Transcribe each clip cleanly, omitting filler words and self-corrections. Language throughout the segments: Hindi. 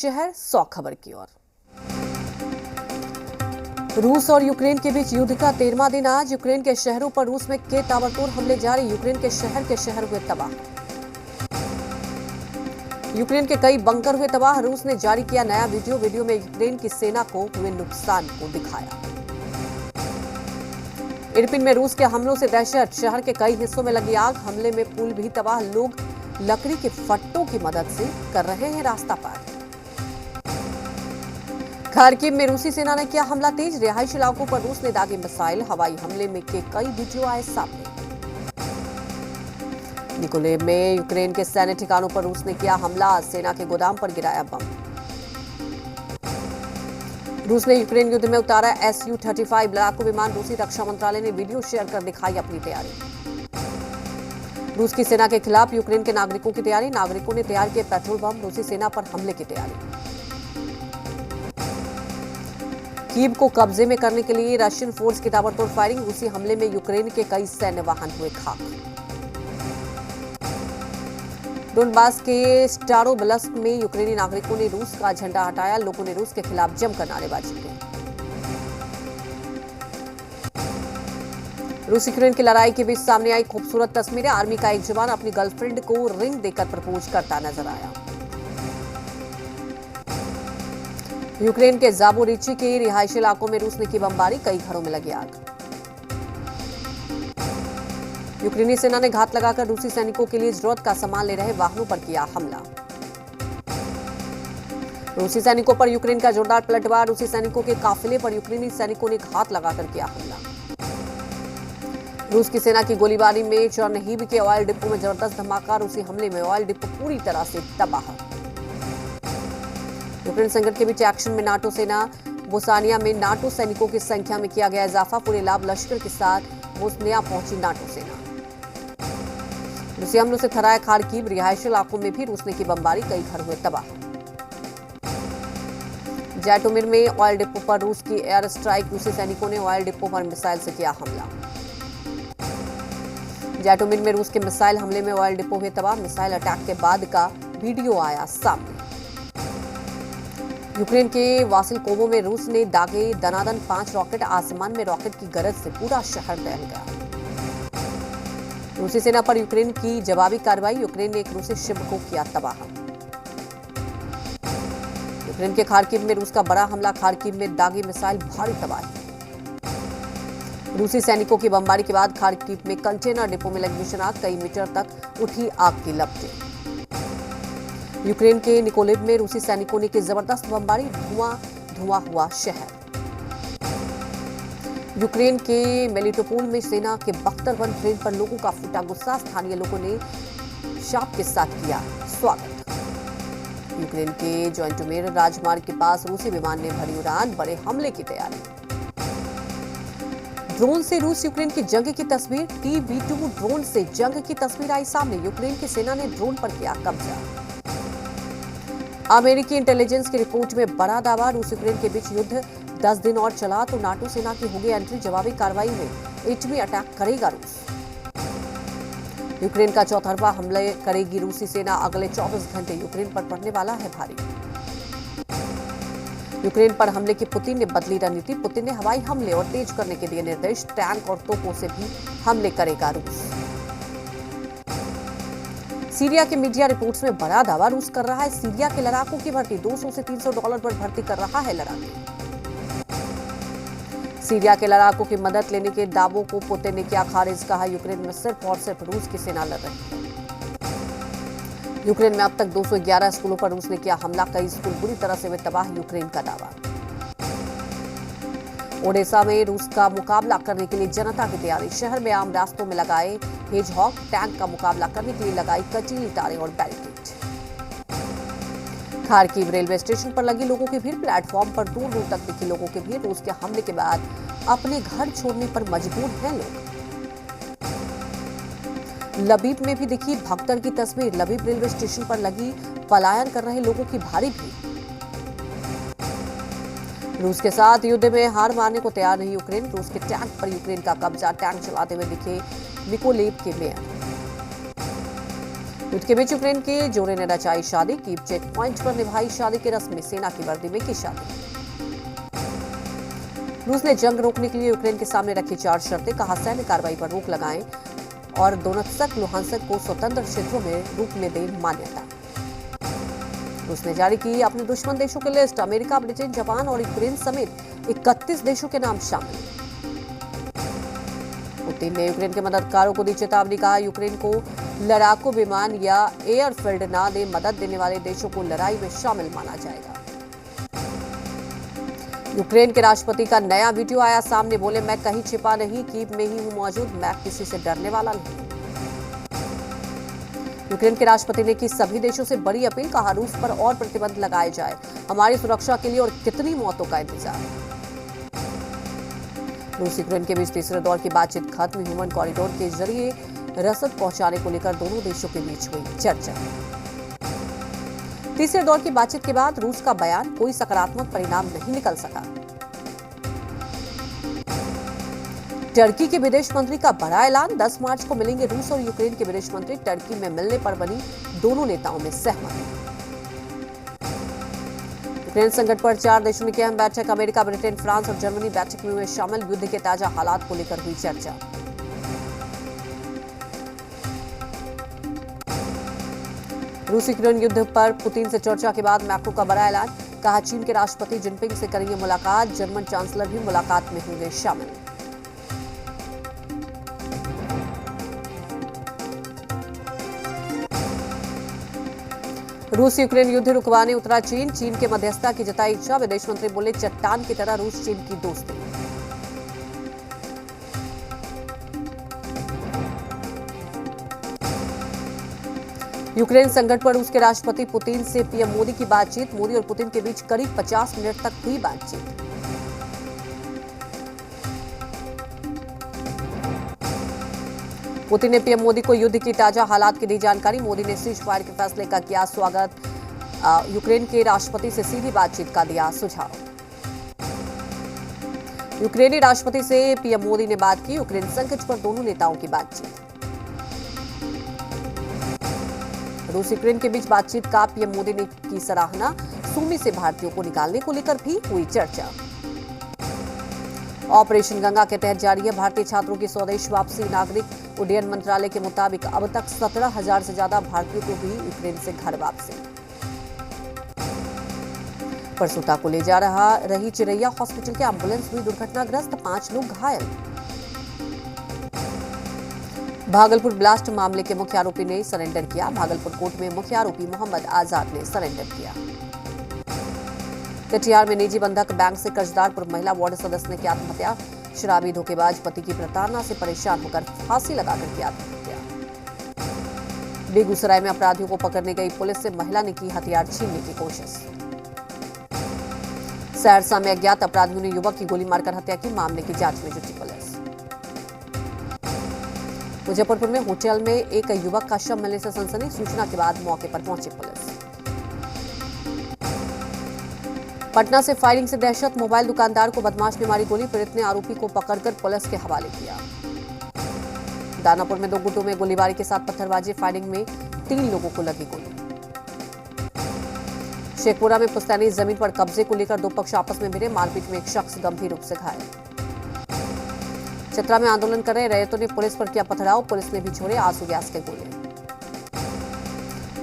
शहर 100 खबर की ओर। रूस और यूक्रेन के बीच युद्ध का 13वां दिन आज। यूक्रेन के शहरों पर रूस में के ताबड़तोड़ हमले जारी। यूक्रेन के शहर हुए तबाह। यूक्रेन के कई बंकर हुए तबाह। रूस ने जारी किया नया वीडियो में यूक्रेन की सेना को हुए नुकसान को दिखाया। इरपिन में रूस के हमलों से दहशत। शहर के कई हिस्सों में लगी आग। हमले में पुल भी तबाह। लोग लकड़ी के फट्टों की मदद से कर रहे हैं रास्ता पार। खार्किव में रूसी सेना ने किया हमला तेज। रिहायशी इलाकों पर रूस ने दागे मिसाइल। हवाई हमले में के कई वीडियो आए सामने। निकोलेव में यूक्रेन के सैन्य ठिकानों पर रूस ने किया हमला। सेना के गोदाम पर गिराया बम। रूस ने यूक्रेन युद्ध में उतारा Su-35 लड़ाकू विमान। रूसी रक्षा मंत्रालय ने वीडियो शेयर कर दिखाई अपनी तैयारी। रूस की सेना के खिलाफ यूक्रेन के नागरिकों की तैयारी। नागरिकों ने तैयार किए पेट्रोल बम। रूसी सेना पर हमले की तैयारी। कीव को कब्जे में करने के लिए रशियन फोर्स की ताबड़तोड़ फायरिंग। रूसी हमले में यूक्रेन के कई सैन्य वाहन हुए खाक। डोनबास के स्टारोबेल्स्क में यूक्रेनी नागरिकों ने रूस का झंडा हटाया। लोगों ने रूस के खिलाफ जमकर नारेबाजी की। रूस यूक्रेन की लड़ाई के बीच सामने आई खूबसूरत तस्वीरें। आर्मी का एक जवान अपनी गर्लफ्रेंड को रिंग देकर प्रपोज करता नजर आया। यूक्रेन के जापोरिज्हिया के रिहायशी इलाकों में रूस ने की बमबारी। कई घरों में लगी आग। यूक्रेनी सेना ने घात लगाकर रूसी सैनिकों के लिए जरूरत का सामान ले रहे वाहनों पर किया हमला। रूसी सैनिकों पर यूक्रेन का जोरदार पलटवार। रूसी सैनिकों के काफिले पर यूक्रेनी सैनिकों ने घात लगाकर किया हमला। रूस की सेना की गोलीबारी में चर्निहिव के ऑयल डिपो में जबरदस्त धमाका। रूसी हमले में ऑयल डिपो पूरी तरह से तबाह। यूक्रेन संकट के बीच एक्शन में नाटो सेना। बोस्निया में नाटो सैनिकों की संख्या में किया गया इजाफा। पूरे लाभ लश्कर के साथ बोस्निया पहुंची नाटो सेना। रूसी हमलों से थराया खार्किव। रिहायशी इलाकों में भी रूस ने की बमबारी। कई घर हुए तबाह। जैटोमिर में ऑयल डिपो पर रूस की एयर स्ट्राइक। रूसी सैनिकों ने ऑयल डिपो पर मिसाइल से किया हमला। जैटोमिर में रूस के मिसाइल हमले में ऑयल डिपो हुए तबाह। मिसाइल अटैक के बाद का वीडियो आया सामने। यूक्रेन के वासिलकोवो में रूस ने दागे दनादन 5 रॉकेट। आसमान में रॉकेट की गरज से पूरा शहर दहल गया। रूसी सेना पर यूक्रेन की जवाबी कार्रवाई। यूक्रेन ने एक रूसी शिप को किया तबाह। यूक्रेन के खार्किव में रूस का बड़ा हमला। खार्किव में दागी मिसाइल भारी तबाही। रूसी सैनिकों की बमबारी के बाद खार्किव में कंटेनर डिपो में लगी भीषण आग। कई मीटर तक उठी आग की लपटें। यूक्रेन के निकोलेव में रूसी सैनिकों ने की जबरदस्त बमबारी। धुआं हुआ शहर। यूक्रेन के मेलिटोपोल में सेना के बख्तरबंद ट्रेन पर लोगों का फूटा गुस्सा। स्थानीय लोगों ने शाप के साथ किया स्वागत। यूक्रेन के जॉइंटोमेर राजमार्ग के पास रूसी विमान ने भरी उड़ान। बड़े हमले की तैयारी। ड्रोन से रूस यूक्रेन की जंग की तस्वीर। TB2 ड्रोन से जंग की तस्वीर आई सामने। यूक्रेन की सेना ने ड्रोन पर किया कब्जा। अमेरिकी इंटेलिजेंस की रिपोर्ट में बड़ा दावा। रूस यूक्रेन के बीच युद्ध 10 दिन और चला तो नाटो सेना की होगी एंट्री। जवाबी कार्रवाई में एटमी अटैक करेगा रूस। यूक्रेन का चौतरफा हमले करेगी रूसी सेना। अगले 24 घंटे यूक्रेन पर पड़ने वाला है भारी। यूक्रेन पर हमले की पुतिन ने बदली रणनीति। पुतिन ने हवाई हमले और तेज करने के दिए निर्देश। टैंक और तोपों से भी हमले करेगा रूस। सीरिया के मीडिया रिपोर्ट्स में बड़ा दावा रूस कर रहा है। सीरिया के लड़ाकों की भर्ती $200 से $300 पर भर्ती कर रहा है लड़ाके। सीरिया के लड़ाकों की मदद लेने के दावों को पुतिन ने किया खारिज। कहा यूक्रेन में सिर्फ और सिर्फ रूस की सेना लड़ रही है। यूक्रेन में अब तक 211 स्कूलों पर रूस ने किया हमला। कई स्कूल बुरी तरह से हुए तबाह। यूक्रेन का दावा। ओडेसा में रूस का मुकाबला करने के लिए जनता की तैयारी। शहर में आम रास्तों में लगाए हेजहॉग। टैंक का मुकाबला करने के लिए लगाई कटीली तारें और बैरिकेड। खार्किव रेलवे स्टेशन पर लगी लोगों की भीड़। प्लेटफॉर्म पर दूर दूर तक दिखी लोगों की भीड़। रूस के हमले के बाद अपने घर छोड़ने पर मजबूर हैं लोग। लबीब में भी दिखी भगदड़ की तस्वीर। लबीब रेलवे स्टेशन पर लगी पलायन कर रहे लोगों की भारी भीड़। रूस के साथ युद्ध में हार मानने को तैयार नहीं यूक्रेन। रूस के टैंक पर यूक्रेन का कब्जा। टैंक चलाते हुए दिखे निकोलेव के मेयर। युद्ध के बीच यूक्रेन के जोड़े ने रचाई शादी, कीव चेक पॉइंट पर निभाई शादी की रस्म, सेना की वर्दी में की शादी। रूस ने जंग रोकने के लिए यूक्रेन के सामने रखी 4 शर्तें, कहा सैन्य कार्रवाई पर रोक लगाएं और दोनेत्स्क लुहांस्क को स्वतंत्र क्षेत्रों में रूप में दे मान्यता। रूस ने जारी की अपने दुश्मन देशों की लिस्ट, अमेरिका, ब्रिटेन, जापान और यूक्रेन समेत 31 देशों के नाम शामिल। पुतिन ने यूक्रेन के मददगारों को दी चेतावनी, कहा यूक्रेन को लड़ाकू विमान या एयरफील्ड ना दे, मदद देने वाले देशों को लड़ाई में शामिल माना जाएगा। यूक्रेन के राष्ट्रपति का नया वीडियो आया सामने, बोले मैं कहीं छिपा नहीं, कीव में ही हूं मौजूद, मैं किसी से डरने वाला नहीं। यूक्रेन के राष्ट्रपति ने की सभी देशों से बड़ी अपील, कहा रूस पर और प्रतिबंध लगाए जाए, हमारी सुरक्षा के लिए और कितनी मौतों का इंतजार। रूस यूक्रेन के बीच तीसरे दौर की बातचीत खत्म, ह्यूमन कॉरिडोर के जरिए रसद पहुंचाने को लेकर दोनों देशों के बीच हुई चर्चा। तीसरे दौर की बातचीत के बाद रूस का बयान, कोई सकारात्मक परिणाम नहीं निकल सका। टर्की के विदेश मंत्री का बड़ा ऐलान, 10 मार्च को मिलेंगे रूस और यूक्रेन के विदेश मंत्री, टर्की में मिलने पर बनी दोनों नेताओं में सहमति। यूक्रेन संकट पर 4 देशों ने की अहम बैठक, अमेरिका, ब्रिटेन, फ्रांस और जर्मनी बैठक में हुए शामिल, युद्ध के ताजा हालात को लेकर हुई चर्चा। रूस यूक्रेन युद्ध पर पुतिन से चर्चा के बाद मैक्रो का बड़ा ऐलान, कहा चीन के राष्ट्रपति जिनपिंग से करेंगे मुलाकात, जर्मन चांसलर भी मुलाकात में होंगे शामिल। रूस यूक्रेन युद्ध रुकवाने उतरा चीन, चीन के मध्यस्थता की जताई इच्छा, विदेश मंत्री बोले चट्टान की तरह रूस चीन की दोस्ती। यूक्रेन संकट पर रूस के राष्ट्रपति पुतिन से पीएम मोदी की बातचीत, मोदी और पुतिन के बीच करीब 50 मिनट तक हुई बातचीत। पुतिन ने पीएम मोदी को युद्ध की ताजा हालात की दी जानकारी, मोदी ने सीज फायर के फैसले का किया स्वागत, यूक्रेन के राष्ट्रपति से सीधी बातचीत का दिया सुझाव। यूक्रेनी राष्ट्रपति से पीएम मोदी ने बात की, यूक्रेन संकट पर दोनों नेताओं की बातचीत। रूस यूक्रेन के बीच बातचीत का पीएम मोदी ने की सराहना, सूमी से भारतीयों को निकालने को लेकर भी हुई चर्चा। ऑपरेशन गंगा के तहत जारी है भारतीय छात्रों की स्वदेश वापसी, नागरिक उड्डयन मंत्रालय के मुताबिक अब तक 17,000 से ज्यादा भारतीयों को भी यूक्रेन से घर वापसी। परसुता को ले जा रही चिरैया हॉस्पिटल के एम्बुलेंस हुई दुर्घटनाग्रस्त, 5 लोग घायल। भागलपुर ब्लास्ट मामले के मुख्य आरोपी ने सरेंडर किया, भागलपुर कोर्ट में मुख्य आरोपी मोहम्मद आजाद ने सरेंडर किया। कटिहार में निजी बंधक बैंक से कर्जदार पूर्व महिला वार्ड सदस्य ने की आत्महत्या, शराबी धोखेबाज पति की प्रताड़ना से परेशान होकर फांसी लगाकर की आत्महत्या। बेगूसराय में अपराधियों को पकड़ने गई पुलिस से महिला ने की हथियार छीनने की कोशिश। सहरसा में अज्ञात अपराधियों ने युवक की गोली मारकर हत्या की, मामले की जांच में जुटी पुलिस। मुजफ्फरपुर में होटल में एक युवक का शव मिलने से सनसनी, सूचना के बाद मौके पर पहुंची पुलिस। पटना से फायरिंग से दहशत, मोबाइल दुकानदार को बदमाश ने मारी गोली, पीड़ित ने आरोपी को पकड़कर पुलिस के हवाले किया। दानापुर में 2 गुटों में गोलीबारी के साथ पत्थरबाजी, फायरिंग में 3 लोगों को लगी गोली। शेखपुरा में पुश्तैनी जमीन पर कब्जे को लेकर 2 पक्ष आपस में भिड़े, मारपीट में एक शख्स गंभीर रूप से घायल। चतरा में आंदोलन कर रहे रैयतों ने पुलिस पर किया पथराव, पुलिस ने भी छोड़े आंसू गैस के गोले।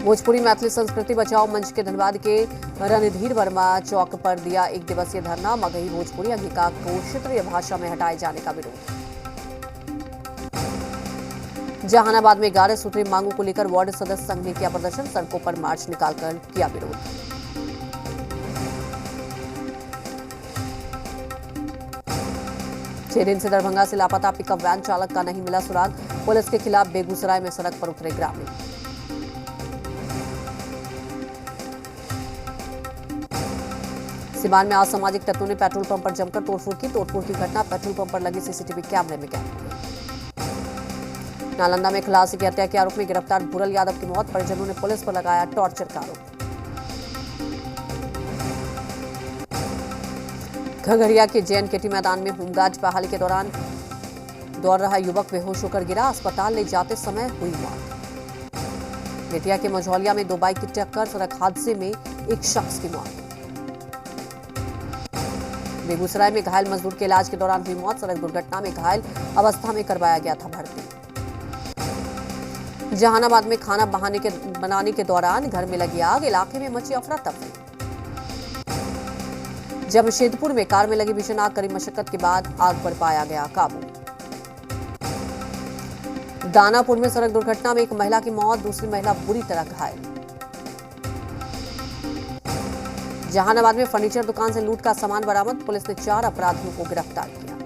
भोजपुरी मैथिली संस्कृति बचाओ मंच के धनबाद के रणधीर वर्मा चौक पर दिया 1 दिवसीय धरना, मगही भोजपुरी अंगिका को क्षेत्रीय भाषा में हटाए जाने का विरोध। जहानाबाद में 11 सूत्री मांगों को लेकर वार्ड सदस्य संघ ने किया प्रदर्शन, सड़कों पर मार्च निकालकर किया विरोध। छह दिन से दरभंगा से लापता पिकअप वैन चालक का नहीं मिला सुराग, पुलिस के खिलाफ बेगूसराय में सड़क पर उतरे ग्रामीण। सिवान में असामाजिक तत्वों ने पेट्रोल पंप पर जमकर तोड़फोड़ की घटना पेट्रोल पंप पर लगे सीसीटीवी कैमरे में कैद हो गई। नालंदा में खलासी की हत्या के आरोप में गिरफ्तार बुरल यादव की मौत, परिजनों ने पुलिस पर लगाया टॉर्चर का आरोप। घघरिया के JNKT मैदान में होमगार्ड बहाली के दौरान दौड़ रहा युवक बेहोश होकर गिरा, अस्पताल ले जाते समय हुई मौत। बेतिया के मझौलिया में 2 बाइक की टक्कर, सड़क हादसे में एक शख्स की मौत। बेगूसराय में घायल मजदूर के इलाज के दौरान हुई मौत, सड़क दुर्घटना में घायल अवस्था में करवाया गया था भर्ती। जहानाबाद में खाना बनाने के दौरान घर में लगी आग, इलाके में मची अफरा तफरी। जमशेदपुर में कार में लगी भीषण आग, कड़ी मशक्कत के बाद आग पर पाया गया काबू। दानापुर में सड़क दुर्घटना में एक महिला की मौत, दूसरी महिला बुरी तरह घायल। जहानाबाद में फर्नीचर दुकान से लूट का सामान बरामद, पुलिस ने 4 अपराधियों को गिरफ्तार किया।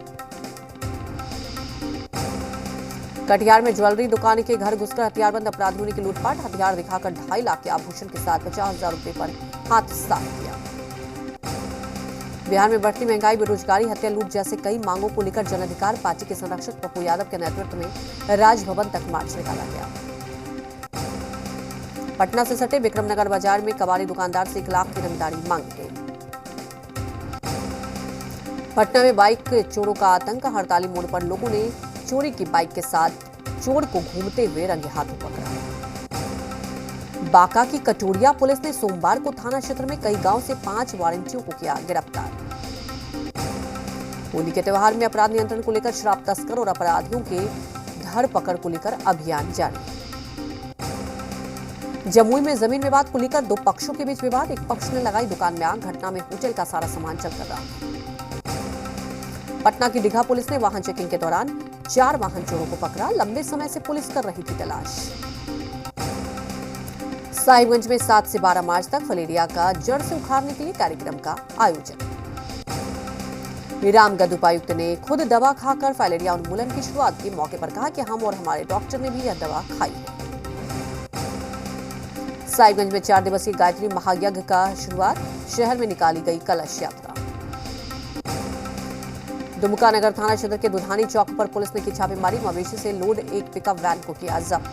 कटिहार में ज्वेलरी दुकान के घर घुसकर हथियारबंद अपराधियों ने की लूटपाट, हथियार दिखाकर 2.5 लाख के आभूषण के साथ 50,000 रुपए पर हाथ साफ किया। बिहार में बढ़ती महंगाई, बेरोजगारी, हत्या, लूट जैसे कई मांगों को लेकर जन अधिकार पार्टी के संरक्षक पप्पू यादव के नेतृत्व में राजभवन तक मार्च निकाला गया। पटना से सटे विक्रमनगर बाजार में कबाड़ी दुकानदार से 1 लाख की रंगदारी मांगी गई। पटना में बाइक चोरों का आतंक, हड़ताली मोड़ पर लोगों ने चोरी की बाइक के साथ चोर को घूमते हुए रंगे हाथों पकड़ा। बांका की कटोरिया पुलिस ने सोमवार को थाना क्षेत्र में कई गांव से 5 वारंटियों को किया गिरफ्तार। होली के त्योहार में अपराध नियंत्रण को लेकर शराब तस्कर और अपराधियों के धरपकड़ को लेकर अभियान जारी। जमुई में जमीन विवाद को लेकर 2 पक्षों के बीच विवाद, एक पक्ष ने लगाई दुकान में आग, घटना में होटल का सारा सामान जलकर राख। पटना की दीघा पुलिस ने वाहन चेकिंग के दौरान 4 वाहन चोरों को पकड़ा, लंबे समय से पुलिस कर रही थी तलाश। साहिबगंज में 7 से 12 मार्च तक फलेरिया का जड़ से उखाड़ने के लिए कार्यक्रम का आयोजन। रामगढ़ उपायुक्त ने खुद दवा खाकर फाइलेरिया उन्मूलन की शुरुआत की, मौके पर कहा कि हम और हमारे डॉक्टर ने भी यह दवा खाई है। साहिबगंज में 4 दिवसीय गायत्री महायज्ञ का शुरुआत, शहर में निकाली गई कलश यात्रा। दुमका नगर थाना क्षेत्र के दुधानी चौक पर पुलिस ने की छापेमारी, मवेशी से लोड एक पिकअप वैन को किया जब्त।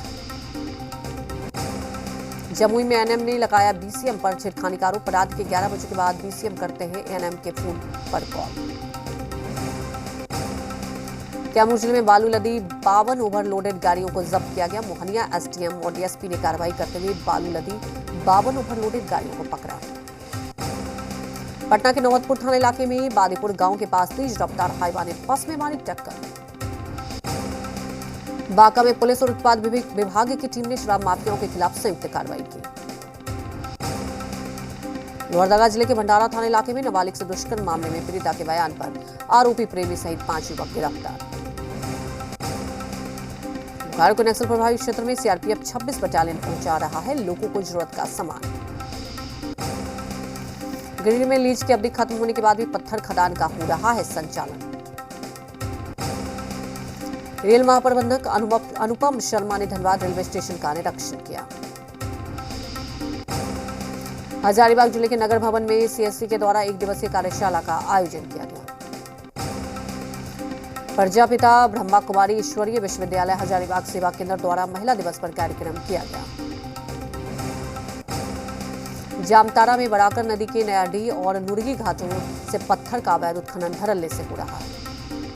जमुई में एएनएम ने लगाया बीसीएम पर छेड़खानी का आरोप, रात के 11 बजे के बाद बीसीएम करते हैं एएनएम के फोन पर कॉल। कैमूर जिले में बालू लदी 52 ओवरलोडेड गाड़ियों को जब्त किया गया। मोहनिया एसडीएम और डीएसपी ने कार्रवाई करते हुए बालू लदी 52 ओवरलोडेड गाड़ियों को पकड़ा। पटना के नौबतपुर थाना इलाके में बादीपुर गांव के पास तेज रफ्तार हाईवा ने बस में मारी टक्कर। बांका में पुलिस और उत्पाद विभाग की टीम ने शराब माफियाओं के खिलाफ संयुक्त कार्रवाई की। लोहरदगा जिले के भंडारा थाना इलाके में नाबालिग से दुष्कर्म मामले में पीड़िता के बयान पर आरोपी प्रेमी सहित 5 युवक गिरफ्तार। बोकारो के नक्सल प्रभावित क्षेत्र में सीआरपीएफ 26 बटालियन पहुंचा रहा है लोगों को जरूरत का सामान। गिरिडीह में लीज की अवधि खत्म होने के बाद भी पत्थर खदान का हो रहा है संचालन। रेल महाप्रबंधक अनुपम शर्मा ने धनबाद रेलवे स्टेशन का निरीक्षण किया। हजारीबाग जिले के नगर भवन में सीएससी के द्वारा 1 दिवसीय कार्यशाला का आयोजन किया गया। प्रजापिता ब्रह्मा कुमारी ईश्वरीय विश्वविद्यालय हजारीबाग सेवा केंद्र द्वारा महिला दिवस पर कार्यक्रम किया गया। जामताड़ा में बड़ाकर नदी के नयाडीह और नुरगी घाटों से पत्थर का अवैध उत्खनन धड़ल्ले से हो रहा है।